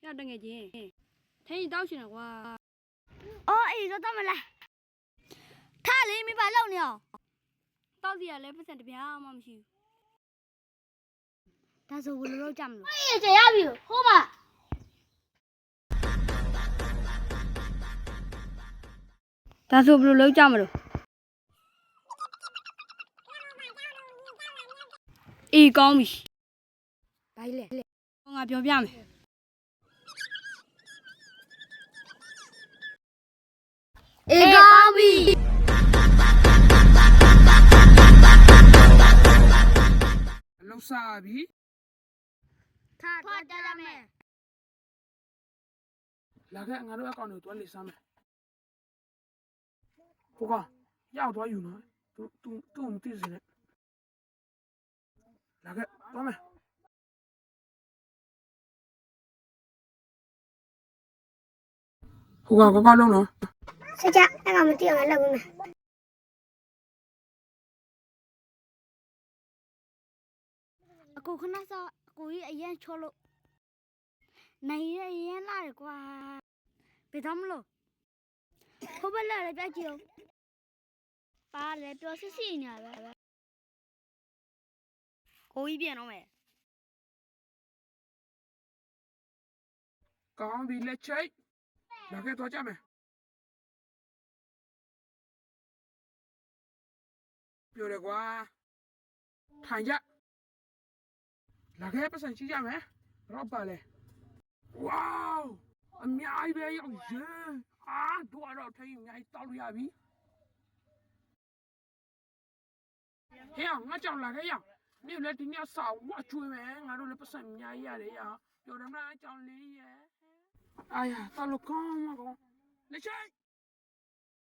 要等个钱，天一到去了哇。哦，哎，说怎么了？他里没把老鸟，到底来不成的票吗？不是。但是我老讲了。哎，这样比好嘛？但是我不是老讲不了。一讲没。白了。我俺表表没。一讲比。老傻逼，他家了没？那个俺都要搞你多里上面。不过要多有呢，都我们对着呢。那个多没？不过搞弄呢。谁家？那个我们店还老呢。ကိုခဏစားကိုကြီးအရင်ချောလို့နိုင်ရရင်လာတယ်ကွာဘယ်တော့မလို့ဟိုဘက်လာလည်းပြကြည့်အောင်ပါလေပြောစစ်စစ်နေရပဲကိုကြီးပြန်တော့မယ် ကောင်းပြီလက်ချိတ်လာခဲ့တော့ကြမယ်ပြောတယ်ကွာထိုင်ကြလာခဲ့ပတ်စံရှိကြမယ်တော့ပါလေဝေါအများကြီးပဲရောက်ရေအာတို့ကတော့ထိန်အများကြီးတောက်လို့ရပြီဟဲ့ငါကြောင်လာခဲ့ရနေ့လည်းဒီနေ့စာဝတ်ချွေးမယ်ငါတို့လည်းပတ်စံအများကြီးရတယ်ရပြောတယ်မလားကြောင်လေးရဲ့哎呀，到了刚嘛刚，来chơi。